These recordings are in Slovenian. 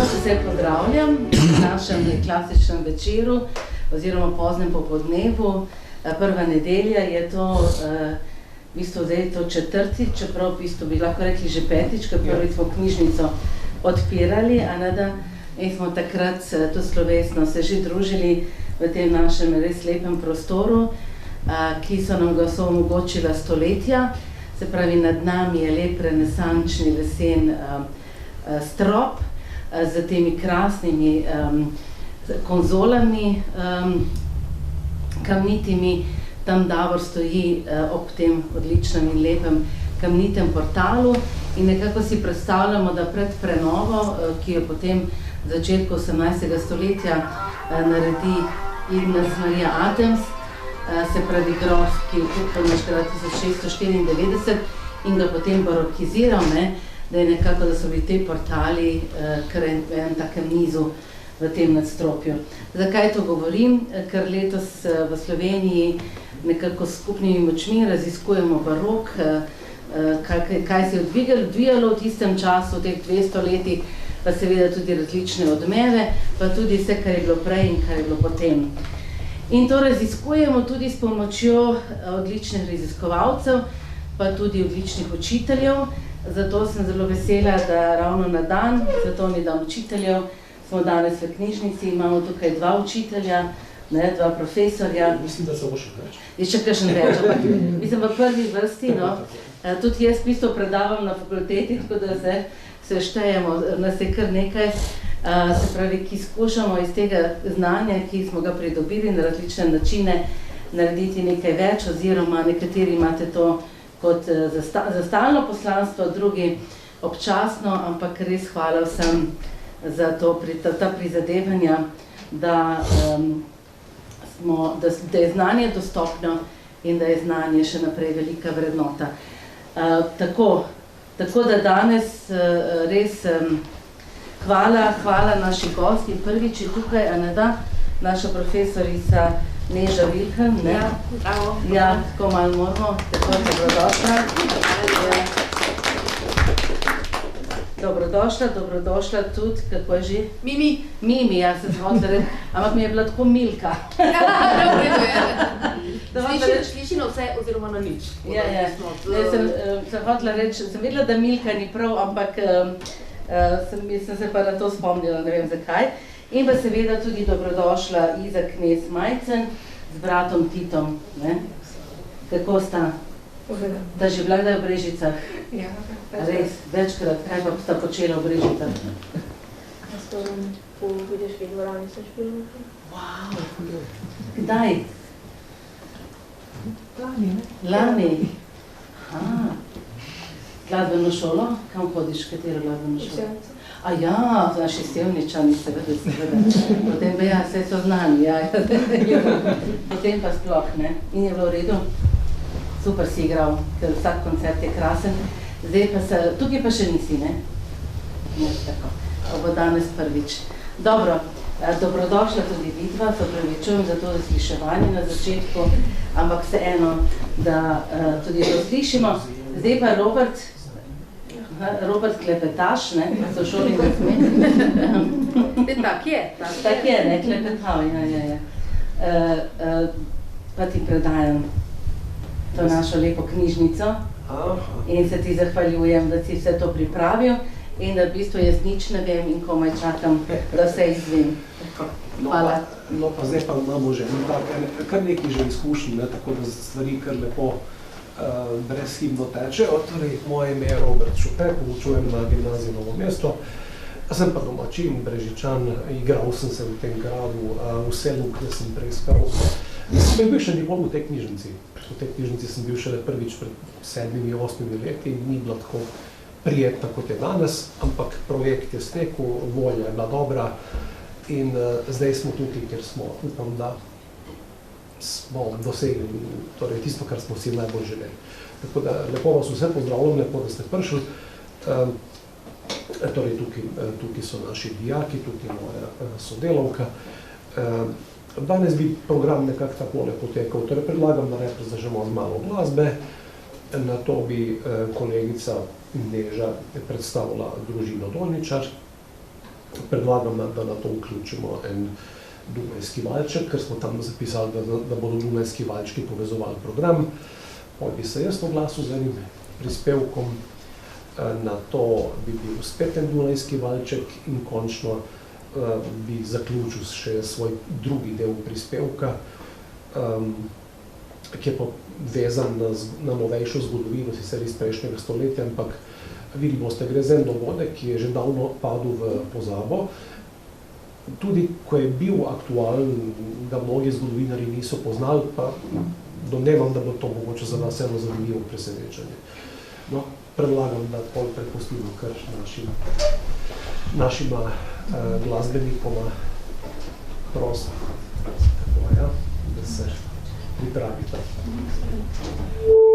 vse pozdravljam v našem klasičnem večeru oziroma poznem popodnevu. Prva nedelja je to, v bistvu zdaj je to četrtič, čeprav v bistvu bi lahko rekli že petič, ker prvič smo knjižnico odpirali, in smo takrat tu slovesno se že družili v tem našem res lepem prostoru, ki so nam ga omogočila stoletja. Se pravi, nad nami je lep renesančni lesen strop z temi krasnimi konzolami kamnitimi. Tam Davor stoji ob tem odličnem in lepem kamnitem portalu in nekako si predstavljamo, da pred prenovo, ki jo potem v začetku 18. stoletja naredi Ignaz Marija Adams, se pravi grof, ki je tukaj našega 1694 in ga potem barokiziral, da je nekako, da so bili te portali kar en takem nizu v tem nadstropju. Zakaj to govorim? Ker letos v Sloveniji nekako s skupnimi močmi raziskujemo barok, kaj se je odvijalo v tistem času, v teh 200 letih, pa seveda tudi različne odmeve, pa tudi vse, kar je bilo prej in kar je bilo potem. In to raziskujemo tudi s pomočjo odličnih raziskovalcev, pa tudi odličnih učiteljev. Zato sem zelo vesela, da ravno na dan, svetovni dan učiteljev, smo danes v knjižnici, imamo tukaj dva učitelja, dva profesorja. Mislim, da se bo še več. Je še kakšen več, ampak mislim v prvi vrsti, Tudi jaz v bistvu predavam na fakulteti, tako da se štejemo, nas je kar nekaj, se pravi, ki skušamo iz tega znanja, ki smo ga pridobili na različne načine, narediti nekaj več, oziroma nekateri imate to kot za stalno poslanstvo, drugi občasno, ampak res hvala vsem za ta prizadevanja, da je znanje dostopno in da je znanje še naprej velika vrednota. Tako da danes res hvala naši gosti. Prvič je tukaj Aneda, naša profesorica Neža Vilhelm. Ja, tako malo moramo, tako dobrodošla. Dobrodošla tudi, kako je že? Mimi, ja, se zhodila reči, ampak mi je bila tako Milka. Sliši na vse oziroma na nič. Ja. Sem hotela reči, sem vedela, da Milka ni prav, ampak sem se pa na to spomnila, ne vem zakaj. In pa seveda tudi dobrodošla Iza Knez Majcen z bratom Titom. Kako sta? Da že bila kdaj v Brežicah? Ja. Res, večkrat, kaj pa sta počela v Brežicah? Jaz to v Budiški dvorani sem špila. Wow, kdaj? Lani? Glasbeno šolo? Kam hodiš, katero glasbeno šolo? Ja, naši Sevničani, seveda. Potem pa ja, vse so znani, ja. Potem pa sploh, ne. In je bilo v redu? Super si igral, ker vsak koncert je krasen. Zdaj pa tukaj pa še nisi, ne? Ne, tako. Bo danes prvič. Dobro, dobrodošla tudi vidva, se opravičujem za to zasliševanje na začetku, ampak vseeno, da tudi to slišimo. Zdaj pa Robert klepetaš, ne, so šoli ne sme. Tak je. Tak je, ne, klepetal, ja. Pa ti predajam to našo lepo knjižnico in se ti zahvaljujem, da si vse to pripravil in da v bistvu jaz nič ne vem in komaj čakam, da vse izvem. Hvala. No pa zdaj pa imamo že kar nekaj že izkušnji, tako da stvari kar lepo brezhibno tečejo. Torej, moje ime je Robert Šupe, poučujem na gimnaziji Novo mesto. Sem pa domačin, Brežičan, igral sem se v tem gradu, vse luknje sem preiskal. Sem bil še nikoli v tej knjižnici. V tej knjižnici sem bil šele prvič pred 7-8 leti in ni bila tako prijetna kot je danes, ampak projekt je stekel, volja je bila dobra in zdaj smo tukaj, kjer smo, upam, da smo dosegli tisto, kar smo si najbolj želeli. Tako da lepo vas vse pozdravljam, lepo, da ste prišli. Torej, tukaj so naši dijaki, tukaj moja sodelavka. Danes bi program nekako takole potekal. Torej, predlagam, da najprej zažemo z malo glasbe, na to bi kolegica Neža predstavila družino Dolničar, predlagam, da na to vključimo en Dunajski valček, ker smo tam zapisali, da bodo Dunajski valčki povezovali program. Potem bi se jaz oglasil z enim prispevkom, na to bi bil spet en Dunajski valček in končno bi zaključil še svoj drugi del prispevka, ki je pa vezan na novejšo zgodovino, sicer iz prejšnjega stoletja, ampak vidi boste, gre za en dogodek, ki je že davno padel v pozabo. Tudi, ko je bil aktualen, ga mnogi zgodovinarji niso poznali, pa domnevam, da bo to mogoče za nas eno zanimivo presenečenje. No, predlagam, da pol prepustimo kar našima glasbenikoma prosim, da se pripravite. Thank you.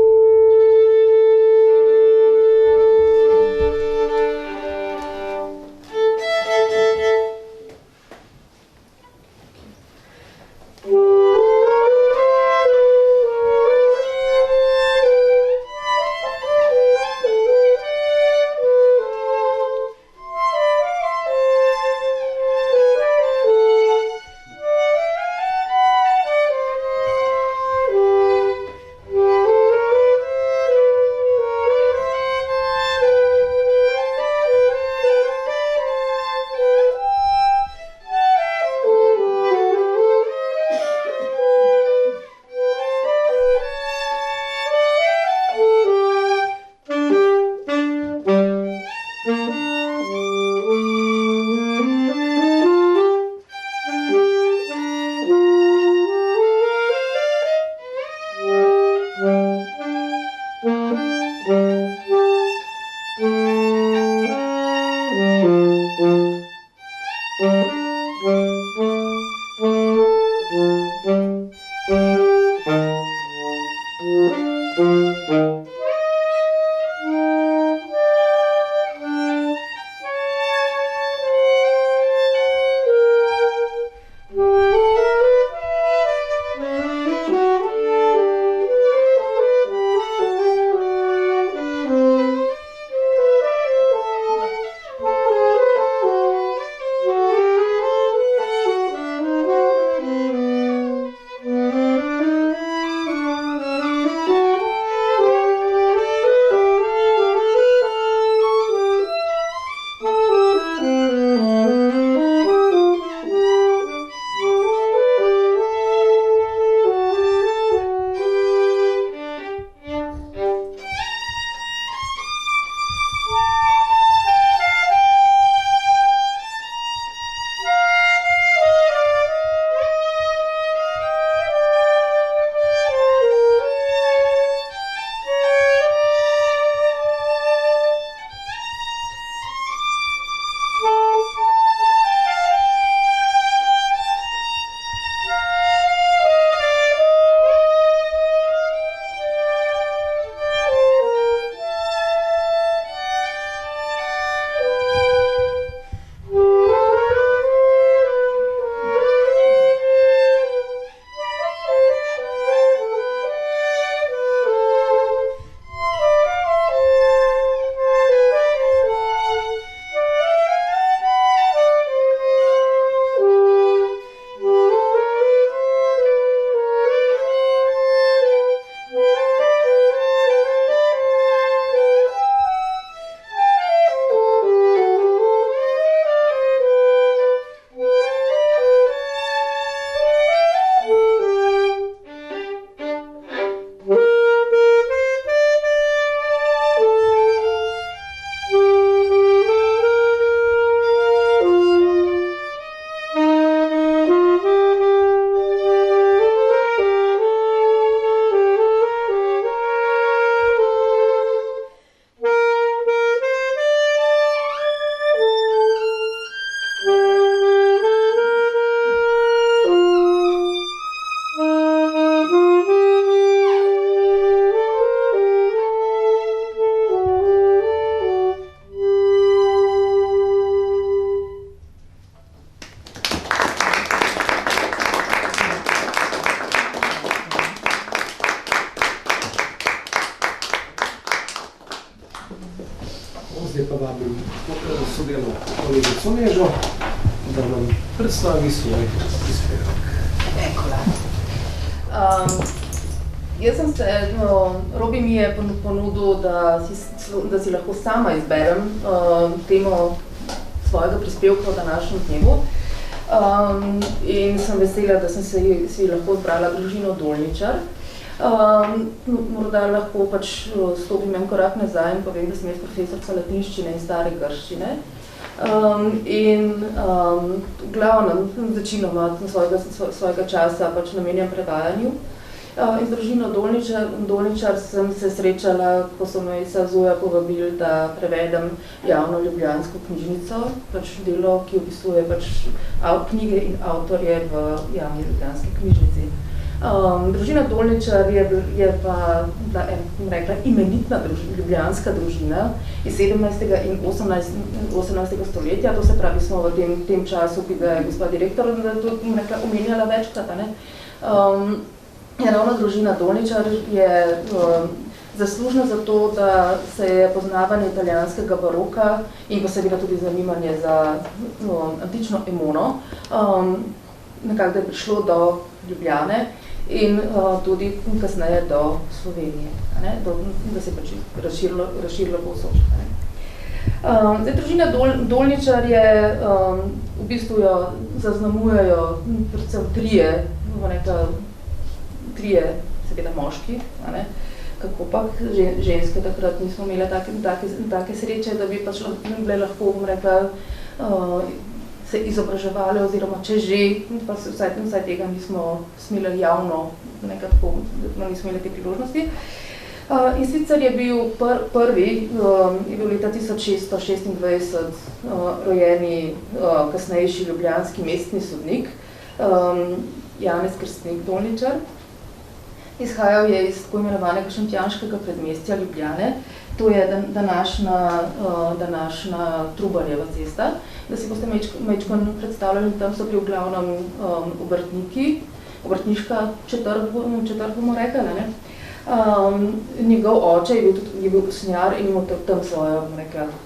sodelovno kolegico Nežo, da nam predstavi svoj prispevek. Jaz sem se, Robi mi je ponudil, da si lahko sama izberem temo svojega prispevka v današnjem dnevu. In sem vesela, da sem si lahko izbrala družino Dolničar. Morda lahko pač stopim en korak nazaj in povem, da sem jaz profesorca latinščine in stare grščine. V glavnem, večinoma svojega časa pač namenjam prevajanju. In z družino Dolničar sem se srečala, ko so me iz Zoja povabili, da prevedem javno ljubljansko knjižnico, pač delo, ki opisuje pač knjige in avtorje v javni ljubljanski knjižnici. Družina Dolničar je pa rekla, imenitna ljubljanska družina iz 17. in 18. stoletja, to se pravi, smo v tem času, ki ga je gospa direktor omenjala večkrat. Ravno družina Dolničar je zaslužna za to, da se je poznavanje italijanskega baroka in pa seveda tudi zanimanje za antično emono nekako da je prišlo do Ljubljane in tudi kasneje do Slovenije, da se je pač razširilo povsod. Družina Dolničar je, v bistvu jo zaznamujejo predvsem trije, seveda moški, kako pa ženske takrat nismo imeli take sreče, da bi pač bile lahko, se izobraževali, oziroma če že, pa se vsaj tega nismo smeli javno, nekako nismo imeli te priložnosti. In sicer je bil prvi, je bil leta 1626 rojeni kasnejši ljubljanski mestni sodnik, Janez Krstnik Dolničar. Izhajal je iz tako imenovanega šentjanškega predmestja Ljubljane, to je današnja Trubarjeva cesta. Da si boste majčko predstavljali, tam so bili v glavnem obrtniki, obrtniška četrt bomo rekli, njegov oče je bil usnjar in imel tam svojo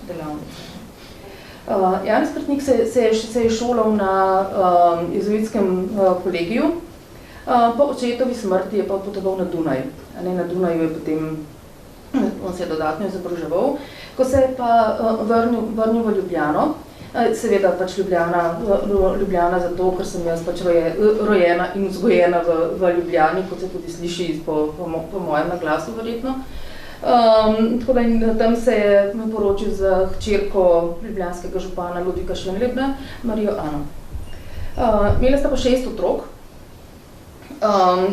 delavnico. Janez Krstnik se je šolal na jezuitskem kolegiju. Po očetovi smrti je pa potoval na Dunaj. Na Dunaju je potem, on se je dodatno izobraževal. Ko se je pa vrnil v Ljubljano, seveda pač Ljubljana zato, ker sem jaz pač rojena in vzgojena v Ljubljani, kot se tudi sliši po mojem naglasu verjetno. Tako da tam se je poročil z hčerko ljubljanskega župana Ludvika Schönlebna, Marijo Ano. Imela sta pa 6 otrok.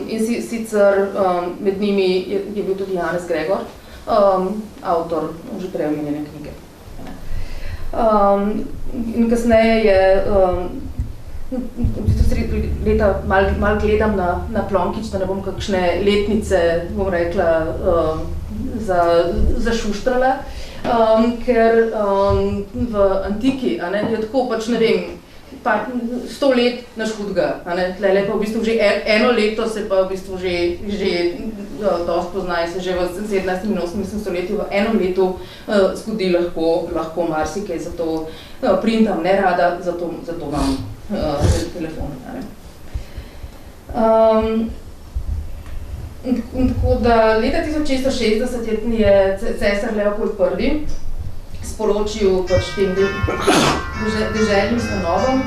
In sicer med njimi je bil tudi Janez Gregor, avtor že prej omenjene knjige. In kasneje je, sredi leta malo gledam na plonkič, da ne bom kakšne letnice, bom rekla, zašuštrala, ker v antiki je tako pač, ne vem, 100 let naš hudga, tlele pa v bistvu že eno leto se pa v bistvu že dosti poznaje, se že v 17. in 18. stoletju v enem letu zgodi lahko marsikaj, zato printam nerada, zato imam telefon. Tako da leta 1660 je cesar Leopold I sporočil pač tem deželnim stanovom,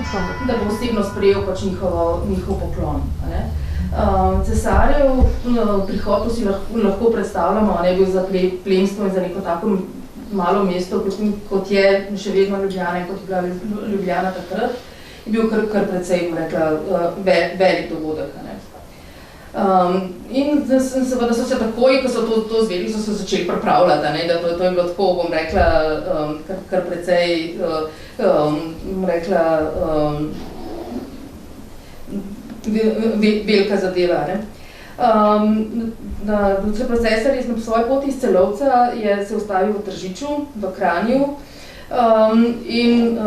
da bo osebno sprejel pač njihov poklon. Cesarjev prihod si lahko predstavljamo, je bil za plemstvo in za neko tako malo mesto, kot je še vedno Ljubljana in kot je bila Ljubljana takrat, je bil kar precej, velik dogodek. In seveda so se takoj, ko so to zvedeli, so se začeli pripravljati, da to je bilo tako, bom rekla, kar precej, velika zadeva. Procesar je na svoji poti iz Celovca se ustavil v Tržiču, v Kranju, in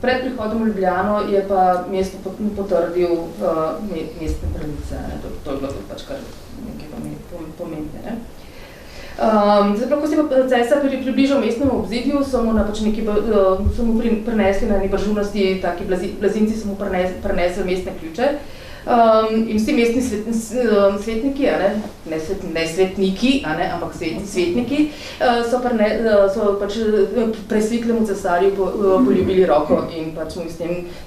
pred prihodom v Ljubljano je pa mesto potrdil mestne pravice. To je bilo pač kar nekaj pomembne. Ko se je cesar približal mestnemu obzidju, so mu prinesli na eni bržunosti, taki blazinci so mu prinesli mestne ključe. In vsi mestni svetniki, ne svetniki, ampak svetniki, so pač presvitlemu cesarju poljubili roko in pač mu s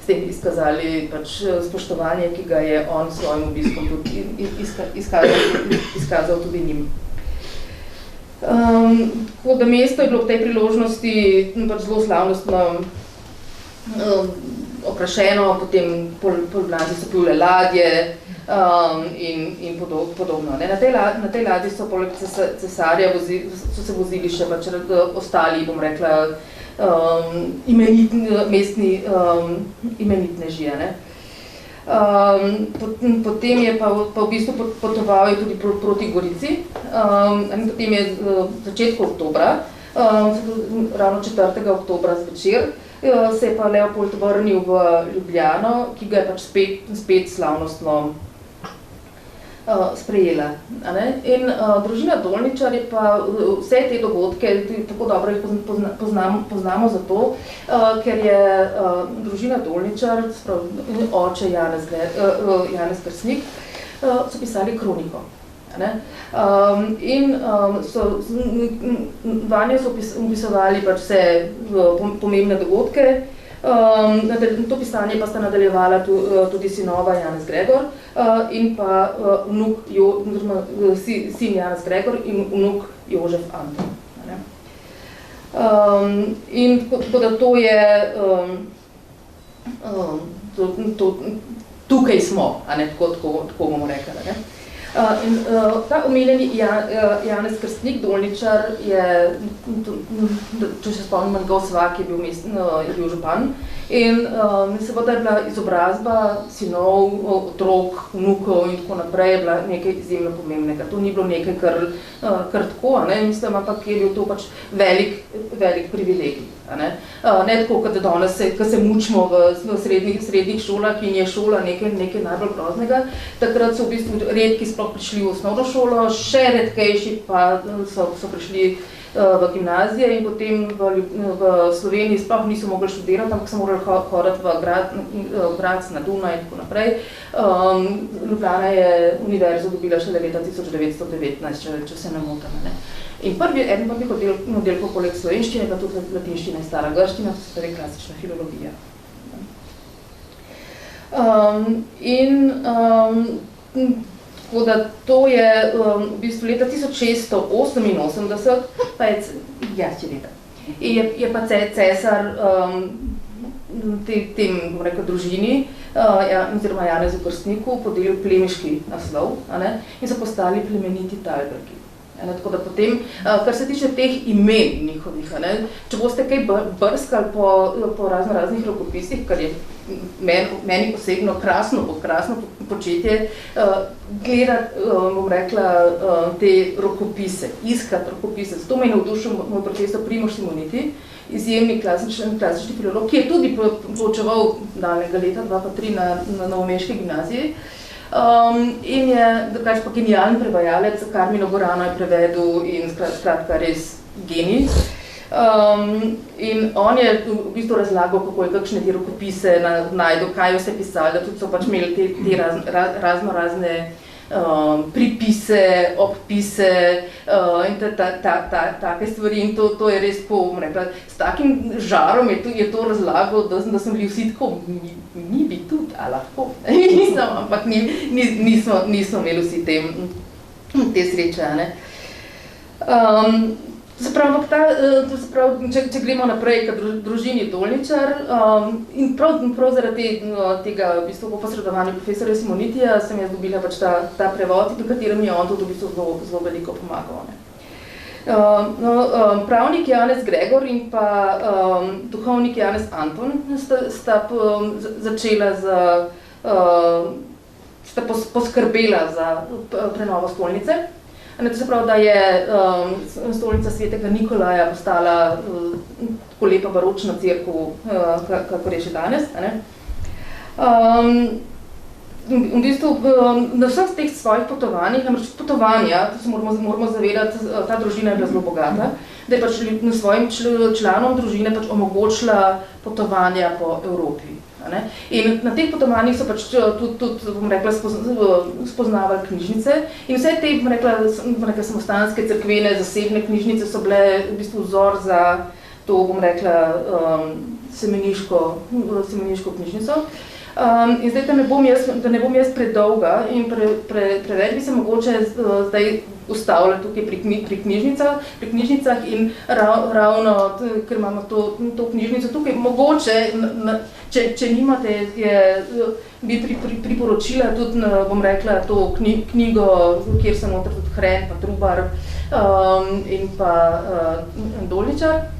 tem izkazali pač spoštovanje, ki ga je on s svojim obiskom tudi izkazal tudi njim. Tako da mesto je bilo v tej priložnosti pač zelo slavnostno okrašeno, potem polblanci so pivle ladje in podobno. Na tej ladji so poleg cesarja so se vozili še pač ostali, bom rekla, mestni imenitneži. Potem je pa v bistvu potoval tudi proti Gorici, potem je začetku oktobra, ravno 4. oktobra zvečer, se je pa Leopold vrnil v Ljubljano, ki ga je pač spet slavnostno sprejela. In družina Dolničar je pa vse te dogodke, tako dobro jih poznamo zato, ker je družina Dolničar, oče Janez Kersnik, so pisali kroniko. In vanje so opisovali pač vse pomembne dogodke. To pisanje pa sta nadaljevala tudi sinova Janez Gregor in pa sin Janez Gregor in vnuk Jožef Anton. In tako da to je, tukaj smo, tako bomo rekli. In ta omenjeni Janez Krstnik Dolničar je, če se spomnim, njegov svak je bil župan in seveda je bila izobrazba sinov, otrok, vnukov in tako naprej je bila nekaj izjemno pomembnega. To ni bilo nekaj kar tako, mislim, ampak je bil to pač velik privilegij. Ne tako, kot danes, ko se mučimo v srednjih šolah in je šola nekaj najbolj groznega, takrat so v bistvu redki sploh prišli v osnovno šolo, še redkejši pa so prišli v gimnazije in potem v Sloveniji sploh niso mogli študirati, ampak so morali hoditi v Gradec na Dunaj in tako naprej. Ljubljana je univerzo dobila šele leta 1919, če se ne motim. In eden prvih oddelkov poleg slovenščine je tudi latinščina in stara grščina, to se pravi klasična filologija. Tako da to je v bistvu leta 1688, pa je pa cesar tem, bom rekel, družini, oziroma Janezu Krstniku podelil plemiški naslov in so postali plemeniti Talbergi. Tako da potem, kar se tiče teh imen njihovih, če boste kaj brskali po raznih rokopisih, kar je meni osebno krasno početje, gledati, bom rekla, te rokopise, iskati rokopise. Zato me je navdušil moj profesor Primož Simoniti, izjemni klasični filolog, ki je tudi poučeval daljnega leta 2003 na Novomeški gimnaziji. In je drugače pa genialen prevajalec, Karmino Gorano je prevedel in skratka res genij. In on je v bistvu razlagal, kako je kakšne te rokopise najdel, kaj vse pisali, da tudi so pač imeli te razne pripise, obpise in take stvari in to je res s takim žarom je to razlagal, da sem bili vsi tako, mi bi tudi, a lahko, ampak nismo imeli vsi te sreče. Če gremo naprej k družini Dolničar, in prav zaradi tega v bistvu po posredovanju profesorja Simonitija sem jaz dobila pač ta prevod, pri katerem je on tudi v bistvu zelo veliko pomagal. Pravnik Janez Gregor in pa duhovnik Janez Anton sta začela sta poskrbela za prenovo stolnice. To se pravi, da je stolnica svetega Nikolaja postala tako lepa baročna cerkev, kakor je še danes. v bistvu na vseh teh svojih potovanjih, namreč potovanja, to se moramo zavedati, ta družina je bila zelo bogata, da je pač svojim članom družine pač omogočila potovanja po Evropi. Ne? In na teh potovanjih so pač tudi bom rekla, spoznavali knjižnice in vse te, bom rekla, samostanske, cerkvene, zasebne knjižnice so bile v bistvu vzor za to, bom rekla, semeniško knjižnico. In zdaj, da ne bom jaz predolga in preveč bi se mogoče zdaj ustavila tukaj pri knjižnicah in ravno, ker imamo to knjižnico tukaj, mogoče, če nimate, bi priporočila tudi, bom rekla, to knjigo, kjer so noter tudi Hren, pa Trubar in pa Doličar.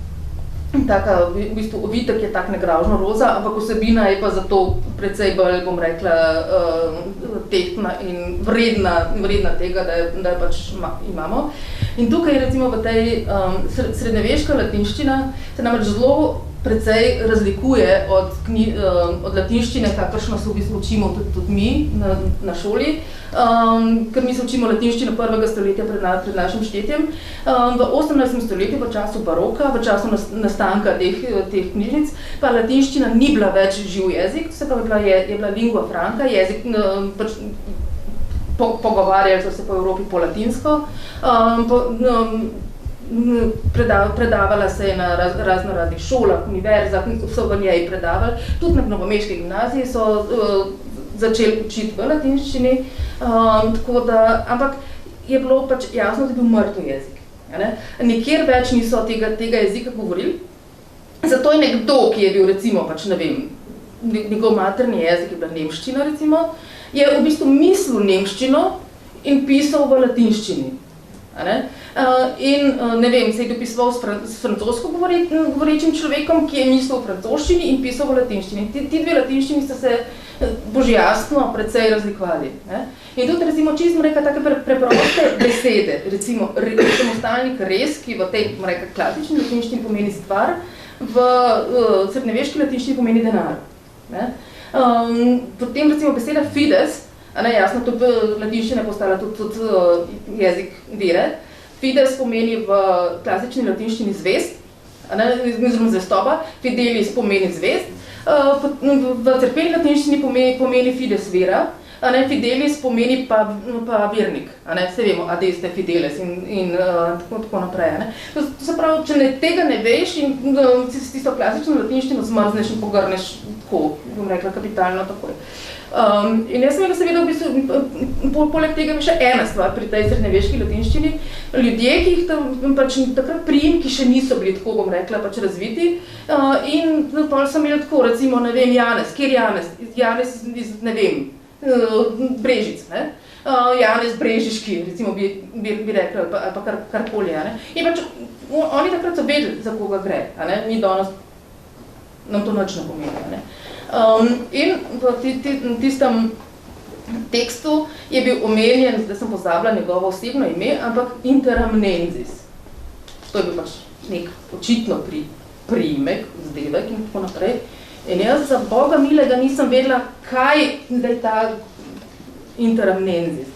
Taka, v bistvu, ovitek je tak negravžno roza, ampak vsebina je pa zato precej bolj, bom rekla, tehtna in vredna tega, da pač imamo. In tukaj, recimo, v tej srednjeveška latinščina se namreč zelo precej razlikuje od latinščine, kakršno se v bistvu učimo tudi mi na šoli, ker mi se učimo latinščino 1. stoletja pred našim štetjem. V 18. stoletju, v času baroka, v času nastanka teh knjižnic, pa latinščina ni bila več živ jezik, se pravi, je bila lingua franca, jezik, pač pogovarjali so se po Evropi po latinsko, predavala se je na raznih šolah, univerzah, so v njej predavali, tudi na novomeški gimnaziji so začeli učiti v latinščini, tako da, ampak je bilo pač jasno, da je bil mrtev jezik. Nikjer več niso tega jezika govorili, zato je nekdo, ki je bil recimo, pač ne vem, njegov materni jezik je bila nemščina recimo, je v bistvu mislil nemščino in pisal v latinščini. In ne vem, se je dopisoval s francosko govorečim človekom, ki je mislil v francoščini in pisal v latinščini. Ti dve latinščini sta se božjasno precej razlikovali. In tudi recimo čisto reka take preproste besede, recimo samostalnik res, ki v tej reka klasični latinščini pomeni stvar, v srednjeveški latinščini pomeni denar. Potem recimo beseda fides, jasno, tudi latinščina je postala tudi jezik vere. Fides pomeni v klasični latinščini zvest, oziroma zvestoba, fidelis pomeni zvest, v cerkveni latinščini pomeni fides vera, fidelis pomeni pa vernik, vse vemo, adeste fideles in tako naprej. To se pravi, če tega ne veš in si tisto klasično latinščino zmrzneš in pogrneš tako, bom rekla, kapitalno takoj. In jaz sem imela seveda v bistvu, poleg tega še ena stvar pri tej srednjeveški latinščini, ljudje, ki jih pač takrat priimki še niso bili tako, bom rekla, pač razviti, in potem sem imela tako, recimo, ne vem, Janez, kjer Janez? Janez iz, ne vem, Brežic, ne? Janez Brežiški, recimo bi rekla, ali pa karkoli, in pač oni takrat so vedeli, za koga gre, mi danes nam to nič ne pomeni, in v tistem tekstu je bil omenjen, zdaj sem pozabila njegovo osebno ime, ampak interamnensis. To je bil pač nek očitno priimek, vzdevek in tako naprej. In jaz za Boga milega nisem vedela, kaj zdaj ta interamnensis.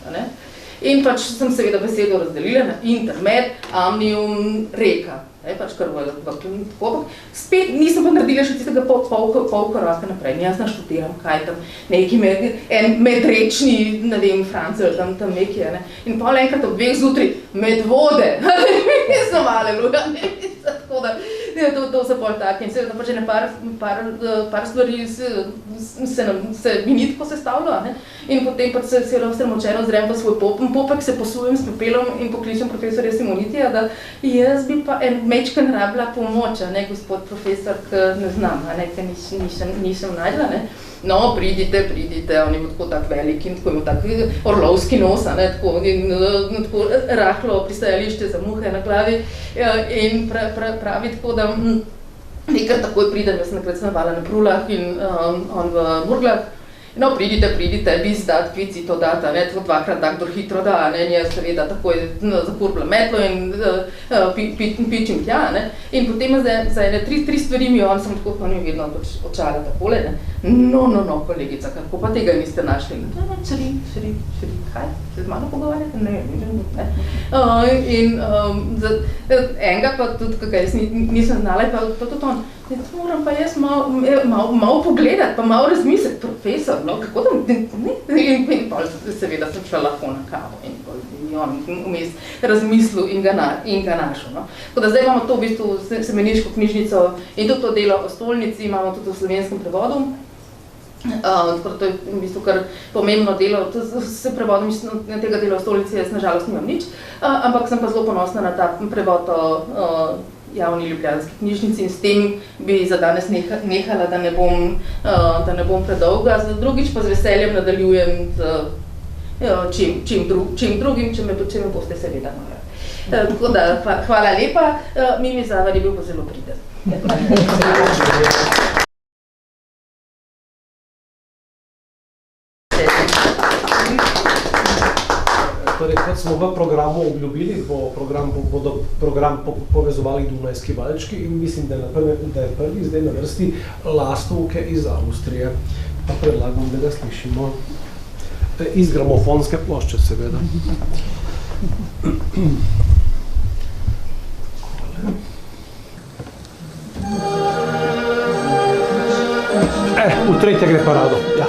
In pač sem seveda besedo razdelila na intermed, amnium, reka. Pač kar tako, spet nisem pa naredila še tistega pol koraka naprej. Jaz naštudiram, kaj tam, neki medrečni, ne vem, Francel, tam neki, in pol enkrat ob 2 zjutraj, medvode, nisem aleluja, tako da, to se pol tak, in seveda pač par stvari se mi ni tako sestavljalo, in potem pač se sramočeno zrem v svoj popek, se posujem s pepelom in pokličem profesorja Simonitija, da jaz bi pa mečken rabila pomoč, gospod profesor, ker ne znam, ker nisem najdla, No, pridite, on je bil tako tak velik in tako imel tak orlovski nos, tako rahlo pristajališče za muhe na glavi in pravi tako, da nekaj takoj pridem, jaz sem nekrat stanovala na Prulah in on v Murglah No, pridite, bis dat, kvici to data, ne, to dvakrat da, kdor hitro da, ne, nje seveda takoj zakurbla metlo in pičim tja, ne. In potem za ene tri stvari mi on sem tako, pa ni vedno očala takole, ne. No, kolegica, kako pa tega niste našli? Šri, kaj? Se z mano pogovarjate? Ne. In enega pa tudi, kakaj jaz nisem znala, pa tudi on, moram pa jaz malo pogledati, pa malo razmisliti, profesor, no, kako da, ne, in pa seveda sem šla lahko na kavo in on vmes razmislil in ga našel, no. Tako da zdaj imamo to v bistvu semeniško knjižnico in tudi to delo o stolnici imamo tudi v slovenskem prevodu. Tako da to je v bistvu kar pomembno delo, s prevodom tega dela o stolnici jaz nažalost nimam nič, ampak sem pa zelo ponosna na ta prevod o javni ljubljanski knjižnici in s tem bi za danes nehala, da ne bom predolga. Za drugič pa z veseljem nadaljujem čim drugim, če me boste seveda morali. Tako da, hvala lepa, Mimi Zavar je bil pa zelo priden. Torej, kot smo v programu obljubili, bodo program povezovali Dunajski valčki in mislim, da je prvi zdaj na vrsti Lastovke iz Avstrije. Pa predlagam, da ga slišimo iz gramofonske plošče, seveda. V tretje gre parado, ja.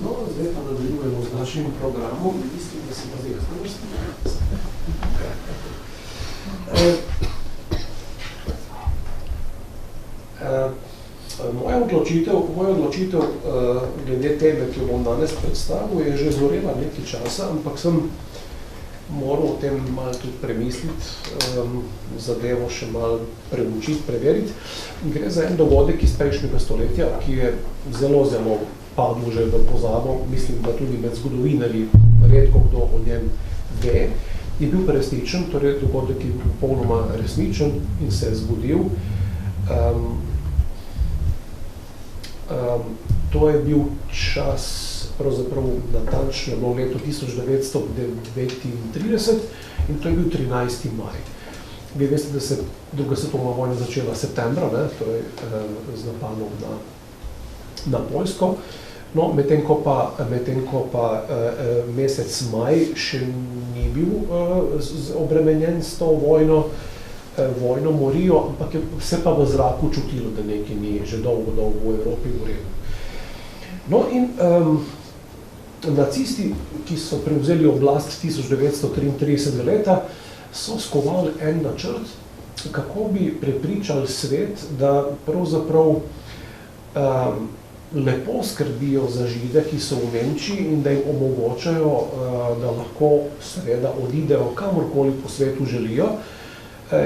No, zdaj pa nadaljujemo z našim programom. Mislim, da se pa zdaj jasno vrsti. odločitev glede teme, ki jo bom danes predstavil, je že zorela nekaj časa, ampak sem moral o tem malo tudi premisliti, zadevo še malo preučiti, preveriti. Gre za en dogodek iz prejšnjega stoletja, ki je zelo padel že v pozabo, mislim, da tudi med zgodovinarji redko kdo o njem ve. Je bil pa resničen, torej dogodek je bil popolnoma resničen in se je zgodil. To je bil čas, pravzaprav natančno bilo leto 1939 in to je bil 13. maj. Vi veste, da se druga svetovna vojna začela septembra, torej z napadom na Poljsko. No, medtem ko pa mesec maj še ni bil obremenjen s to vojno morijo, ampak se pa v zraku čutilo, da nekaj ni že dolgo v Evropi v redu. No in nacisti, ki so prevzeli oblast 1933 leta, so skovali en načrt, kako bi prepričali svet, da pravzaprav lepo skrbijo za Žide, ki so v Nemčiji in da jim omogočajo, da lahko seveda odidejo kamorkoli po svetu želijo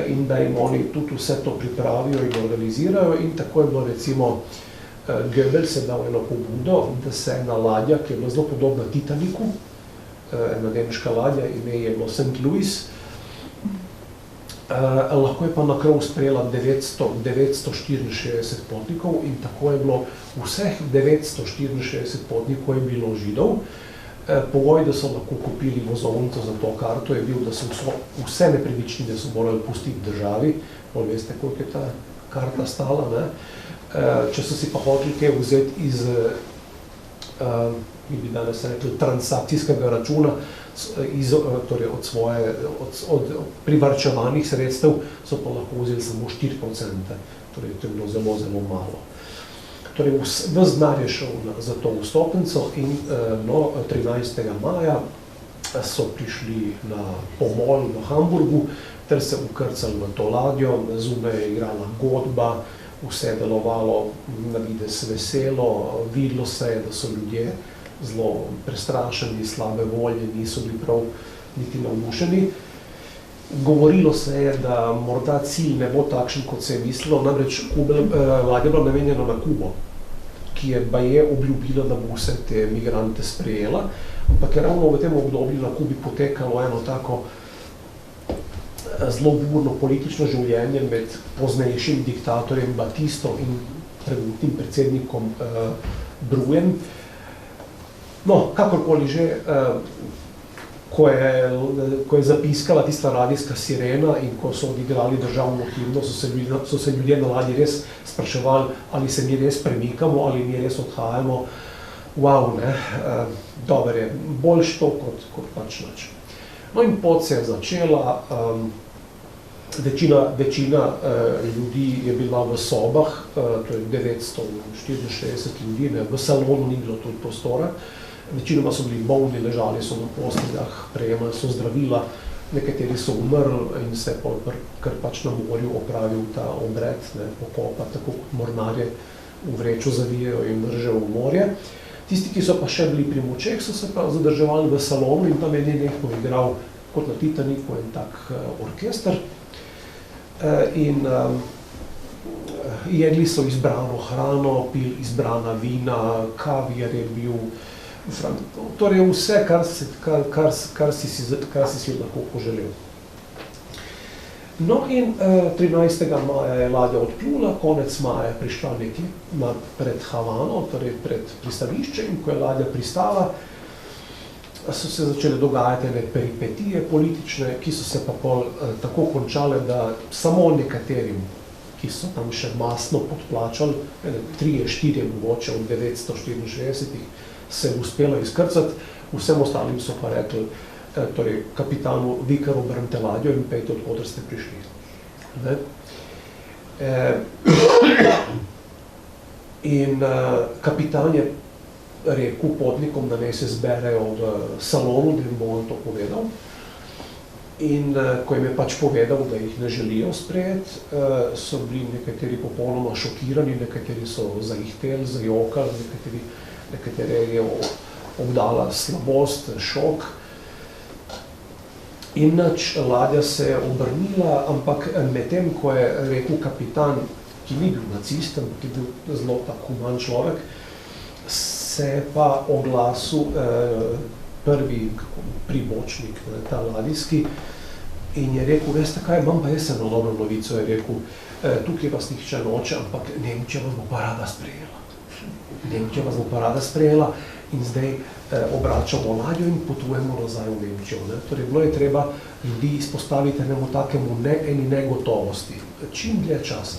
in da jim oni tudi vse to pripravijo in organizirajo. In tako je bilo recimo Goebbels je dal eno pobudo, da se ena ladja, ki je bila zelo podobna Titaniku, ena nemška ladja, ime je bilo St. Louis, lahko je pa na krov sprejela 964 potnikov in tako je bilo vseh 964 potnikov je bilo Židov. Pogoj, da so lahko kupili vozovnico za to karto, je bil, da so vse nepremičnine so morali pustiti državi. Veste, koliko je ta karta stala, ne? Če so si pa hoteli kaj vzeti iz, mi bi danes rekli, transakcijskega računa, torej od privarčevanih sredstev, so pa lahko vzeli samo 4%, torej to je bilo zelo, zelo malo. Torej, ves denar je šel za to vstopnico in 13. maja so prišli na pomol v Hamburgu ter se ukrcali v to ladjo, zunaj je igrala godba, vse je delovalo na videz veselo, videlo se je, da so ljudje zelo prestrašeni, slabe volje, niso bili prav niti navdušeni. Govorilo se je, da morda cilj ne bo takšen, kot se je mislilo, namreč ladja bila namenjena na Kubo, ki je baje obljubila, da bo vse te migrante sprejela, ampak je ravno v tem obdobju na Kubi potekalo eno tako zelo burno politično življenje med poznejšim diktatorjem Batisto in trenutnim predsednikom Brujem. No, kakorkoli že, ko je zapiskala tista radijska sirena in ko so odigrali državno himno, so se ljudje na ladji res spraševali, ali se mi res premikamo, ali mi res odhajamo. Wow, ne, dober je, boljš to kot pač nič. No in pot se je začela, večina ljudi je bila v sobah, to je 964 ljudi, ne, v salonu ni bilo tudi prostora, večinoma so bili bolni, ležali so na posteljah, prejemali so zdravila, nekateri so umrli in se kar pač na morju opravil ta obred, ne, pokopa, tako kot mornarje v vrečo zavijejo in vržejo v morje. Tisti, ki so pa še bili pri močeh, so se pa zadrževali v salonu in tam je nenehno igral kot na Titaniku en tak orkester. In jedli so izbrano hrano, pili izbrana vina, kaviar je bil, torej vse, kar si si lahko poželel. No in 13. maja je ladja odplula, konec maja je prišla nekje pred Havano, torej pred pristanišče, in ko je ladja pristala, so se začele dogajati peripetije politične, ki so se pa tako končale, da samo nekaterim, ki so tam še masno podplačali, 3-4 mogoče od 964, se je uspelo izkrcati, vsem ostalim so pa rekli, torej kapitanu, vi kar obrnite ladjo in pejte, odkotr ste prišli. In kapitan je rekel potnikom, da naj se zberejo v salonu, da jim bo on to povedal. In ko jim je pač povedal, da jih ne želijo sprejeti, so bili nekateri popolnoma šokirani, nekateri so zaihteli, zajokali, nekatere je obdala slabost, šok. In ladja se je obrnila, ampak medtem, ko je rekel kapitan, ki ni bil nacist, ki je bil zelo tak human človek, se je pa oglasil prvi pribočnik, ta ladijski, in je rekel, veste kaj, imam pa jaz eno dobro novico, je rekel, tukaj vas nihče noče, ampak Nemčija vas bo pa rada sprejela. Nemčija vas bo pa rada sprejela in zdaj obračamo ladjo in potujemo nazaj v Nemčijo. Torej, bilo je treba ljudi izpostaviti enemu takemu eni negotovosti, čim dlje časa.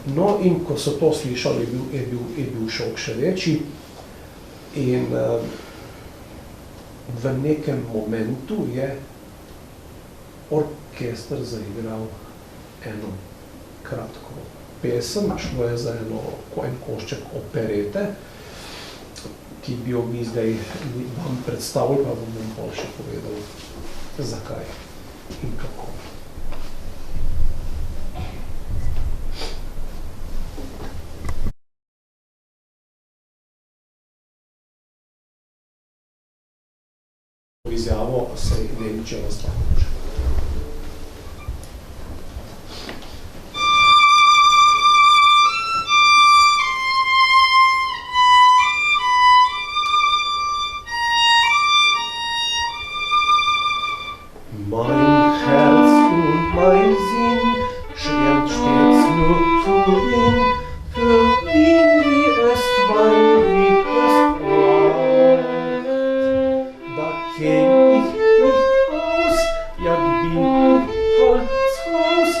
No, in ko so to slišali, je bil šok še večji in v nekem momentu je orkester zaigral eno kratko pesem, šlo je za en košček operete, ki bi jo mi zdaj vam predstavili, pa bom bolj še povedal, zakaj in kako. Izjavo se je Nemčija razpala. Mein Herz und mein Sinn schwärmt stets nur zu Wien, für Wien wie es Wein, wie es Brand. Da kenn ich nicht aus, ja bin ich Holzhaus,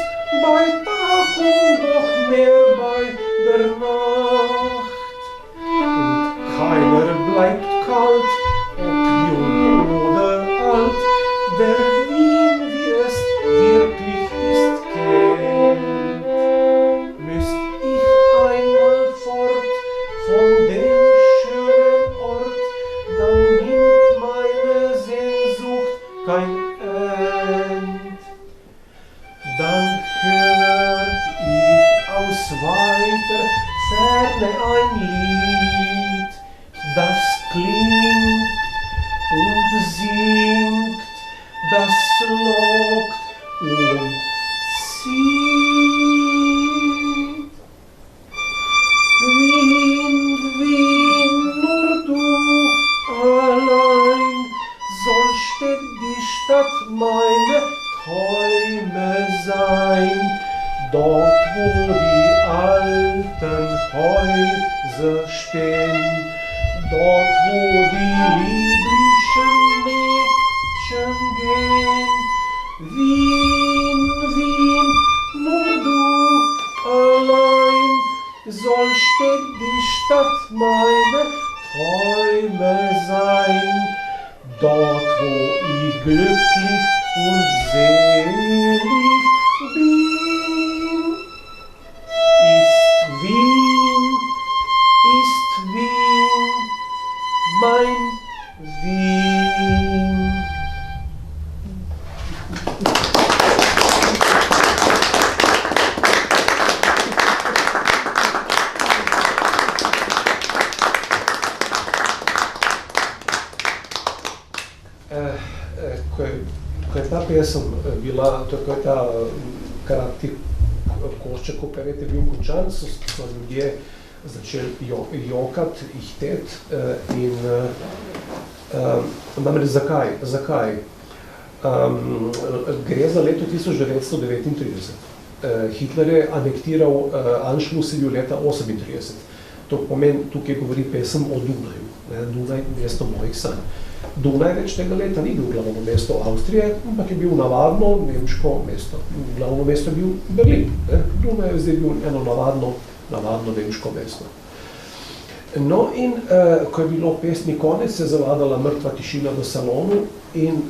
bei Tag und noch mehr bei der Nacht. Und keiner bleibt kalt, ob jung oder alt, der Wien, wie es wirklich ist, kennt. Müsst ich einmal fort von dem schönen Ort, dann nimmt meine Sehnsucht kein End. Dann hört ich aus weiter Ferne ein Lied, das klingt und singt, das lockt und zieht. Wien, Wien, nur du allein sollst die Stadt meine Träume sein. Dort, wo die alten Häuser stehen, dort, wo die lieblichen Mädchen gehen. Wien, Wien, nur du allein sollst die Stadt meine Träume sein. Dort, wo ich glücklich und selig bin, ist Wien, mein Wien. Ko je ta pesem bila, ko je ta kratki košček operete bil končan, so ljudje začeli jokati, ihteti in namreč zakaj? Gre za leto 1939. Hitler je anektiral Anschluss je bil leta 1938. To pomeni, tukaj govori pesem o Dunaju, Dunaj, mesto mojih sanj. Dunaj več tega leta ni bil glavno mesto Avstrije, ampak je bil navadno nemško mesto. Glavno mesto je bil Berlin. Dunaj je zdaj bil eno navadno nemško mesto. No in ko je bilo pesmi konec, se je zavladala mrtva tišina v salonu in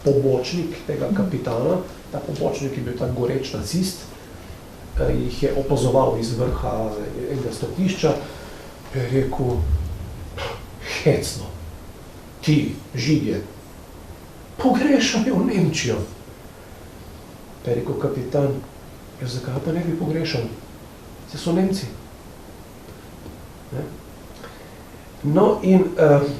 pobočnik tega kapitana, ta pobočnik je bil tak goreč nacist, jih je opazoval iz vrha enega stopnišča, je rekel, hecno, ti, Židje, pogrešajo Nemčijo. Pa je rekel kapitan, ja, zakaj pa ne bi pogrešali? Saj so Nemci. Ne? No in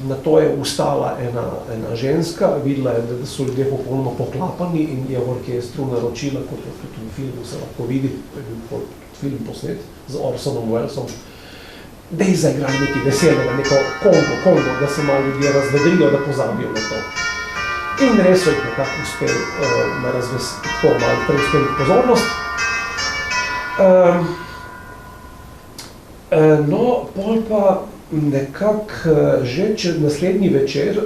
na to je ustala ena ženska, videla je, da so ljudje popolnoma poklapani in je v orkestru naročila, kot je tudi v filmu se lahko vidi, to je bil film posnet z Orsonom Wellesom, da je zaigrali nekaj veselega, neko kongo, da se malo ljudje razvedrijo, da pozabijo na to. In res so jih nekako uspeli malo preuspeli pozornost. No, pol pa nekako že naslednji večer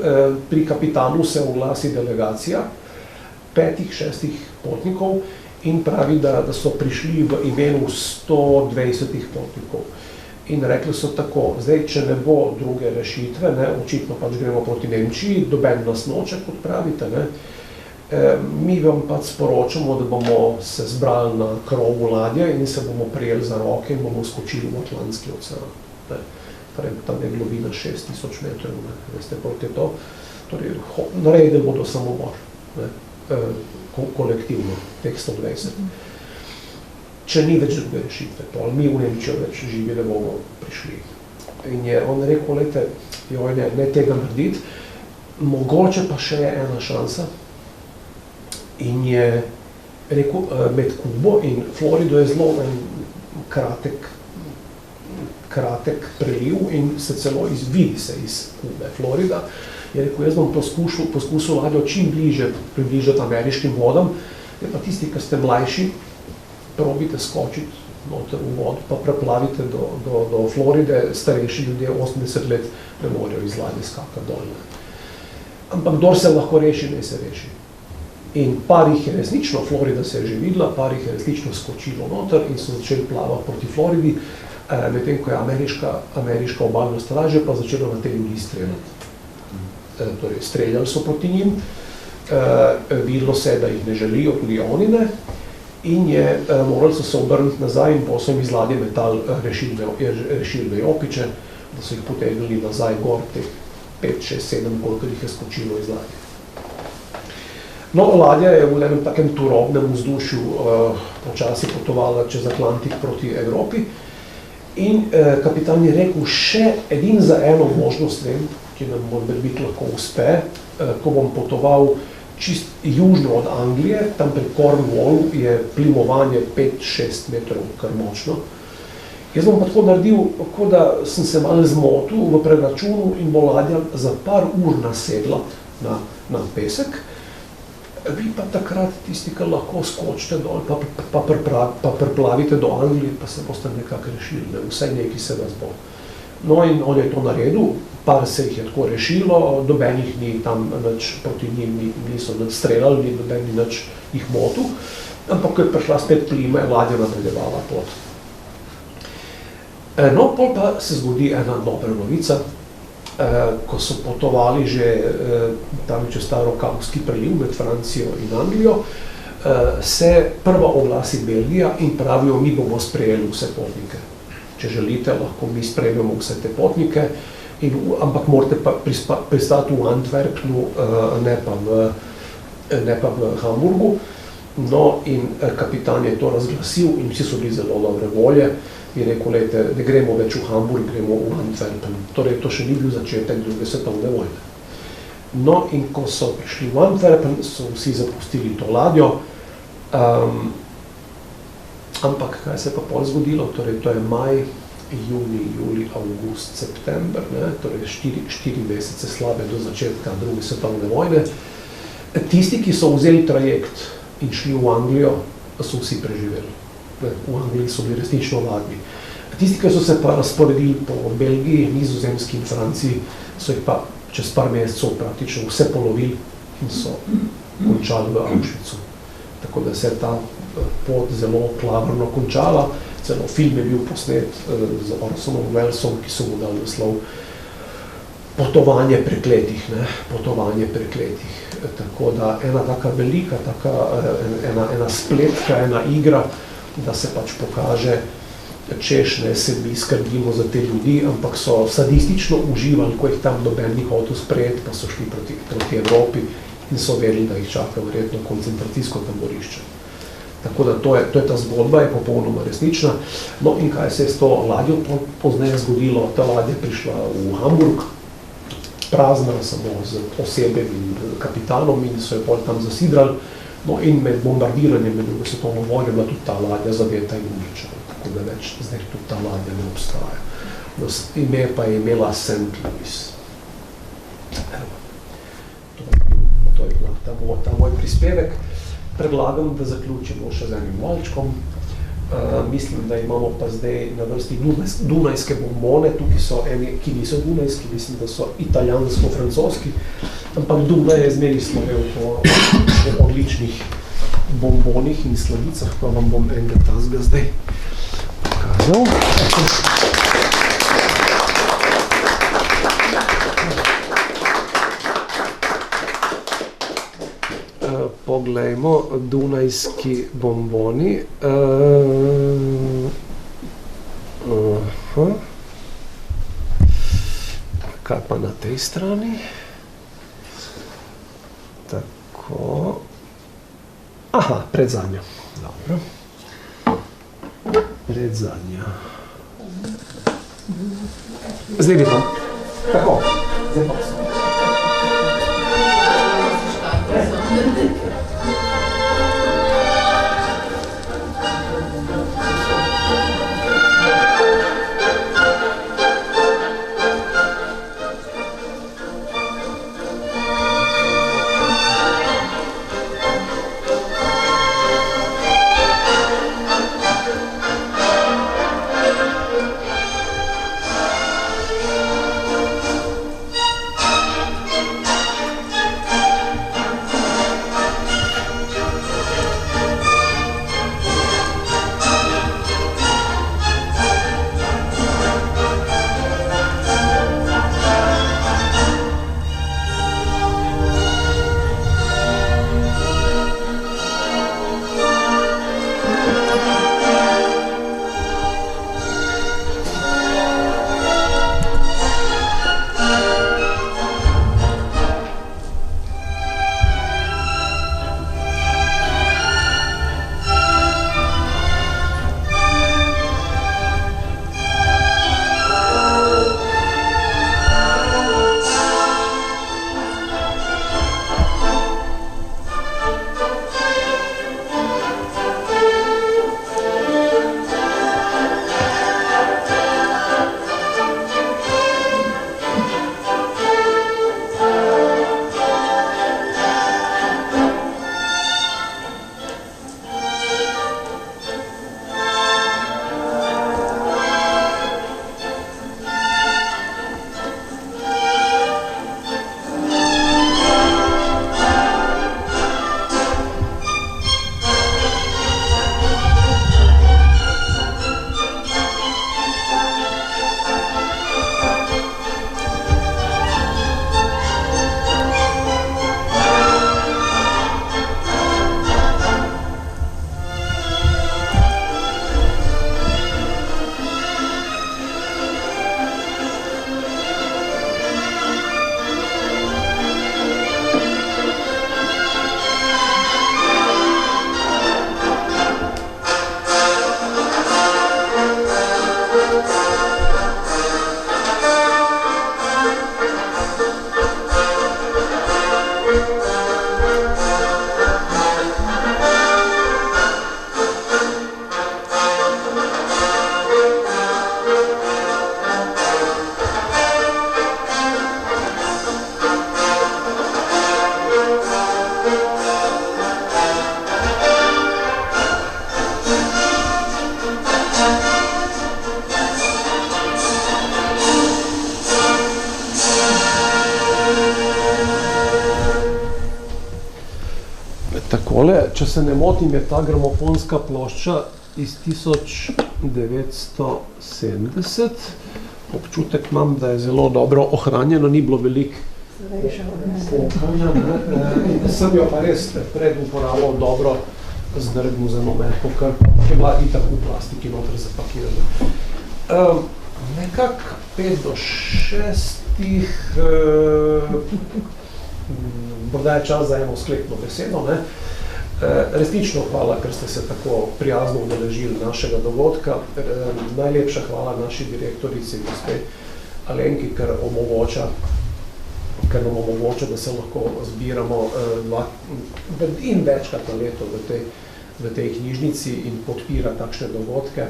pri kapitanu se oglasi delegacija 5-6 potnikov in pravi, da so prišli v imenu 120 potnikov. In rekli so tako, zdaj, če ne bo druge rešitve, ne, očitno pač gremo proti Nemčiji, doben nas noče, kot pravite, ne, mi vam pač sporočamo, da bomo se zbrali na krovu ladje in se bomo prijeli za roke in bomo skočili v Atlantski ocean. Ne. Torej, tam je globina 6000 metrov, ne, veste, proti to. Torej, naredili bodo samomor, ne, kolektivno, teh 120. Če ni več druge rešitve, pol mi v Nemčijo več živi, ne bomo prišli. In je on rekel, lejte, joj, ne tega narediti, mogoče pa še je ena šansa. In je rekel, med Kubo in Florido je zelo en kratek preliv in se celo vidi se iz Kube. Florida je rekel, jaz bom poskusil ladjo čim bliže približati ameriškim vodam, je pa tisti, ki ste mlajši, probite skočiti noter v vodo, pa preplavite do Floride, starejši ljudje 80 let ne morejo iz ladje skakati dol. Ampak kdor se lahko reši, ne se reši. In par jih je resnično, Florida se je že videla, par jih je resnično skočilo noter in so začeli plavati proti Floridi, medtem ko je ameriška obalna straža pa začela na te ljudi streljati. Torej, streljali so proti njim, videlo se, da jih ne želijo, tudi oni ne, in morali so se obrniti nazaj in potem so jim iz ladje metali rešilne jopiče, da so jih potegnili nazaj gor, teh 5, 6, 7, koliko jih je skočilo iz ladje. No, ladja je v enem takem turobnem vzdušju počasi potovala čez Atlantik proti Evropi in kapitan je rekel, še edin za eno možnost vem, ki nam morebiti lahko uspe, ko bom potoval čist južno od Anglije, tam pri Cornwallu je plimovanje 5-6 metrov, kar močno. Jaz bom pa tako naredil, kot da sem se malo zmotil v preračunu in bo ladja za par ur nasedla na pesek. Vi pa takrat tisti, ki lahko skočite dol, pa preplavite do Anglije, pa se boste nekako rešili, ne? Vsaj nekaj se vas bo. No in on je to naredil, par se jih je tako rešilo, dobenih ni tam nič proti njim, niso nič streljali, ni dobenih nič jih motil, ampak ko je prišla spet plima, je ladja nadaljevala pot. No, pol pa se zgodi ena dobra novica, ko so potovali že tam čez Starokavski preliv med Francijo in Anglijo, se prva oglasi Belgija in pravijo, mi bomo sprejeli vse potnike. Če želite, lahko mi sprejmemo vse te potnike, ampak morate pa pristati v Antwerpnu, ne pa v Hamburgu. No in kapitan je to razglasil in vsi so bili zelo dobre volje. Je rekel, lejte, ne gremo več v Hamburg, gremo v Antwerpen. Torej, to še ni bil začetek druge svetovne vojne. No, in ko so prišli v Antwerpen, so vsi zapustili to ladjo. Ampak, kaj se je pa pol zgodilo? Torej, to je maj, juni, juli, avgust, september, ne? Torej 4 mesece slabe do začetka druge svetovne vojne. Tisti, ki so vzeli trajekt in šli v Anglijo, so vsi preživeli. V Angliji so bili resnično varni. Tisti, ki so se pa razporedili po Belgiji, Nizozemski in Franciji, so jih pa čez par mesecev praktično vse polovili in so končali v Auschwitzu. Tako da se je ta pot zelo klavrno končala. Celo film je bil posnet z Orsonom Wellesom, ki so mu dali naslov Potovanje prekletih, ne? Potovanje prekletih. Tako da ena taka velika, ena spletka, ena igra, da se pač pokaže, češ ne se mi skrbimo za te ljudi, ampak so sadistično uživali, ko jih tam noben ni hotel sprejeti, pa so šli proti Evropi in so verili, da jih čaka verjetno koncentracijsko taborišče. Tako da to je ta zgodba, je popolnoma resnična. No in kaj se je s to ladjo pozneje zgodilo? Ta ladja je prišla v Hamburg, prazna, samo z osebjem in kapitanom in so jo pol tam zasidrali. No in med bombardiranjem med drugo svetovno vojno je bila tudi ta ladja zadeta in uničena, tako da več zdaj tudi ta ladja ne obstaja. No, ime pa je imela St. Louis. To je bila ta moj prispevek. Predlagam, da zaključimo še z enim valčkom. Mislim, da imamo pa zdaj na vrsti dunajske bombone, tukaj so eni, ki niso dunajski, mislim, da so italijansko-francoski, ampak Dunaj je zmeri slovel po odličnih bombonih in sladicah, pa vam bom enega tazga zdaj pokazal. Poglejmo, dunajski bomboni. Kaj pa na tej strani? Tako. Aha, predzadnja. Dobro. Predzadnja. Zdaj vidim. Tako. Zdaj pa so. Takole, če se ne motim, je ta gramofonska plošča iz 1970. Občutek imam, da je zelo dobro ohranjeno, ni bilo veliko okanja. Sem jo pa res pred uporabljal dobro zdrgnil za nometko, ker je bila itak v plastiki noter zapakirana. Nekak 5 do 6 morda je čas za eno sklepno besedo. Ne? Resnično hvala, ker ste se tako prijazno udeležili našega dogodka. Najlepša hvala naši direktorici, gospe Alenki, ker nam omogoča, da se lahko zbiramo in večkrat na leto v tej knjižnici in podpira takšne dogodke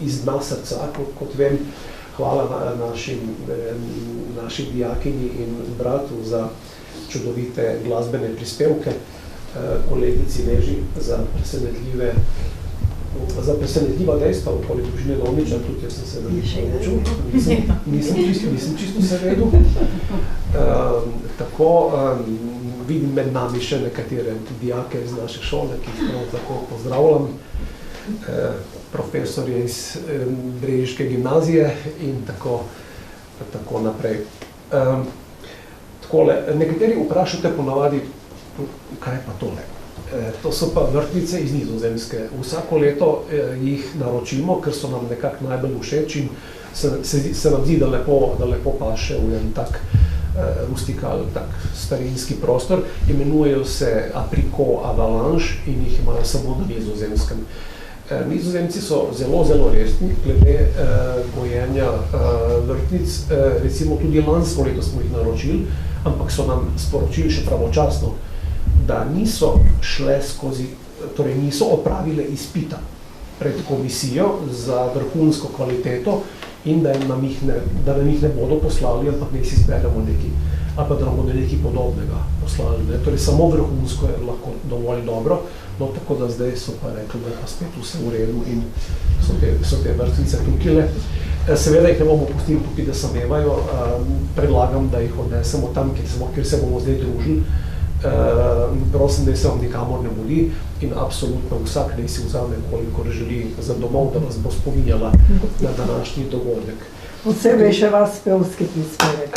iz dna srca, kot vem. Hvala naši dijakinji in bratu za čudovite glasbene prispevke, kolegici Neži za presenetljiva dejstva okoli družine Domiča, tudi jaz sem se veliko naučil, nisem čisto se vedel. Tako vidim med nami še nekatere dijake iz naše šole, ki jih prav tako pozdravljam, profesorje iz Brežiške gimnazije in tako naprej. Takole, nekateri vprašate ponavadi, kaj pa tole? To so pa vrtnice iz Nizozemske. Vsako leto jih naročimo, ker so nam nekako najbolj všeč in se nam zdi, da lepo paše v en tak rustikal, tak starinski prostor. Imenujejo se Apricot Avalanche in jih imajo samo na Nizozemskem. Nizozemci so zelo resni glede gojenja vrtnic. Recimo tudi lansko leto smo jih naročili, ampak so nam sporočili še pravočasno, da niso šle skozi, torej niso opravile izpita pred komisijo za vrhunsko kvaliteto in da nam jih ne bodo poslali, ampak ne si izberemo nekaj, ali pa da nam bodo nekaj podobnega poslali. Ne? Torej samo vrhunsko je lahko dovolj dobro, no tako da zdaj so pa rekli, da je pa spet vse v redu in so te vrtnice tukile. Seveda jih ne bomo pustili tukaj, da samevajo, predlagam, da jih odnesemo tam, kjer se bomo zdaj družili. Prosim, da se vam nikamor ne boli in absolutno vsak naj si vzame, kolikor želi za domov, da vas bo spominjala na današnji dogodek. Posebej še vas pevski prispevek.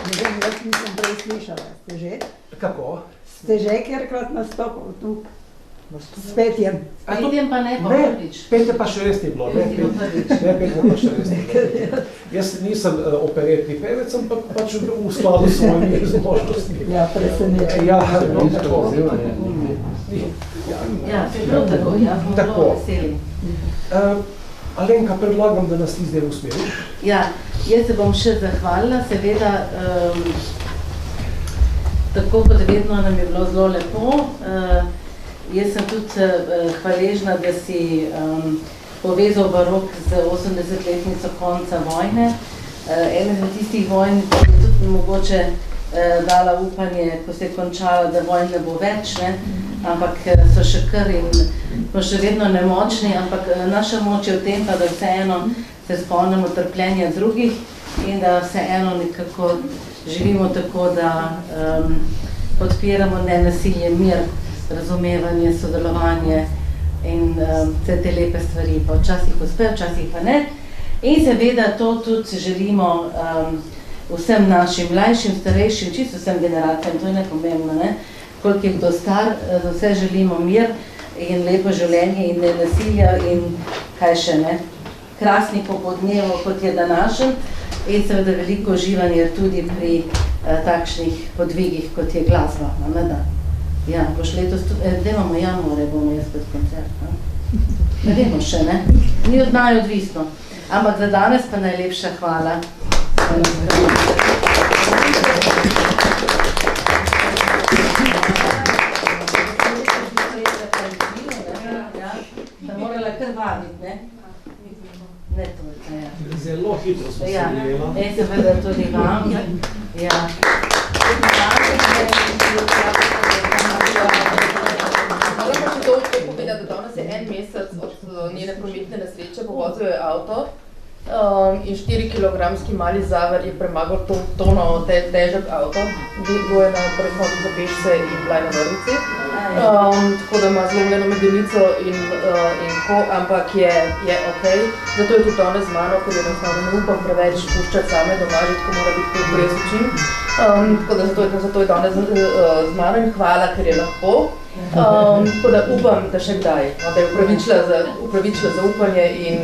Ne vem, jaz nisem prej slišala. Ste že? Kako? Ste že kjerkrat nastopil tu? S petjem. Petjem pa ne, pa prvič. Petje pa še res ni bilo, ne? Petje pa še res ni bilo. Jaz nisem operetni pevec, ampak pač v skladu s svojimi zmožnostmi. Ja, presenečen. Ja, no, tako. Ja, prav tako, ja, smo zelo veseli. Alenka, predlagam, da nas ti zdaj usmeriš. Ja, jaz se bom še zahvalila, seveda, tako kot vedno nam je bilo zelo lepo. Jaz sem tudi hvaležna, da si povezal barok z 80-letnico konca vojne. Ena od tistih vojn je tudi mogoče dala upanje, ko se je končala, da vojn ne bo več, ne? Ampak so še kar in smo še vedno nemočni, ampak naša moč je v tem, pa da vseeno se spomnimo trpljenja drugih in da vseeno nekako živimo tako, da podpiramo nenasilje, mir, razumevanje, sodelovanje in vse te lepe stvari, pa včasih uspe, včasih pa ne. In seveda to tudi želimo vsem našim mlajšim, starejšim, čisto vsem generacijam, to je nepomembno, ne? Koliko je kdo star, za vse želimo mir in lepo življenje in ne nasilja in kaj še ne. Krasnih popoldnevov, kot je današnji, in seveda veliko uživanja tudi pri takšnih podvigih, kot je glasba. Ja, boš letos tudi, da imamo januare, bomo jaz pred koncert. Ne vemo še, ne? Ni od naj odvisno. Ampak za danes pa najlepša hvala. Da morala kar vaditi, ne? Ne toliko, ja. Zelo hitro smo se dojela. Ja, seveda tudi vam. Ja. Moram pa še to povedati, da danes je en mesec od njene prometne nesreče, povozil je avto in 4-kilogramski mali Zaver je premagal tono težek avto, bilo je na prehodu za pešce in bila je na vrvici. Tako da ima zlomljeno medenico in ko, ampak je okej. Zato je tudi danes z mano, ker jednostavno ne upam preveč puščati same doma, že tako mora biti tudi brez učin. Tako da zato je danes z mano in hvala, ker je lahko. Tako da upam, da še kdaj, da je upravičila zaupanje in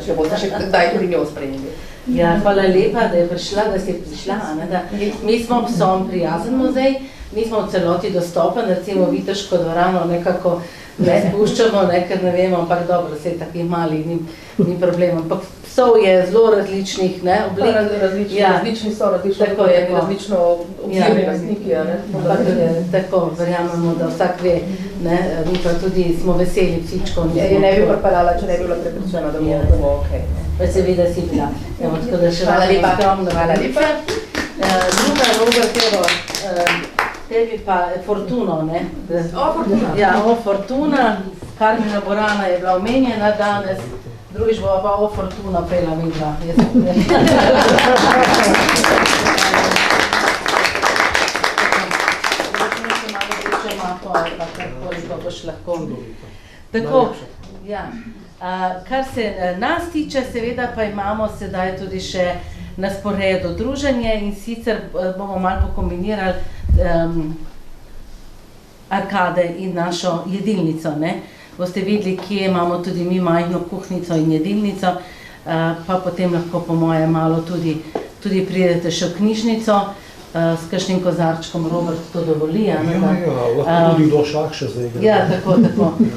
če boste še kdaj tudi njo sprejeli. Ja, hvala lepa, da je prišla, da si prišla. Ne, da mi smo psom prijazen muzej, mi smo v celoti dostopen, recimo Viteško dvorano nekako ne spuščamo, ker ne vemo, ampak dobro, vse takih malih ni problem. Ampak psov je zelo različnih oblik. Različni so, različno obzirni lastniki. Tako, verjamemo, da vsak ve, mi pa tudi smo veseli psičkov. Je ne bi pripeljala, če ne bi bila prepričana, da bomo okej. Pa seveda si bila. Tako da še hvala lepa. Hvala lepa. Druga, Robert, tebi pa Fortuno, ne? O, Fortuna. Ja, o Fortuna. Karmina Borana je bila omenjena danes. Drugič bova pa o Fortuna pela midva. Tako, ja. Kar se nas tiče, seveda pa imamo sedaj tudi še na sporedu druženje in sicer bomo malo pokombinirali arkade in našo jedilnico. Boste videli, kje imamo tudi mi majhno kuhnico in jedilnico, pa potem lahko po moje malo tudi pridete še v knjižnico s kakšnim kozarčkom, Robert to dovoli. Lahko tudi do šah še zaigra. Ja, tako.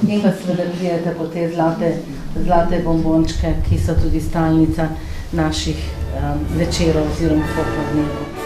In pa seveda pridete po te zlate bombončke, ki so tudi stalnica naših večerov oziroma popoldnevov.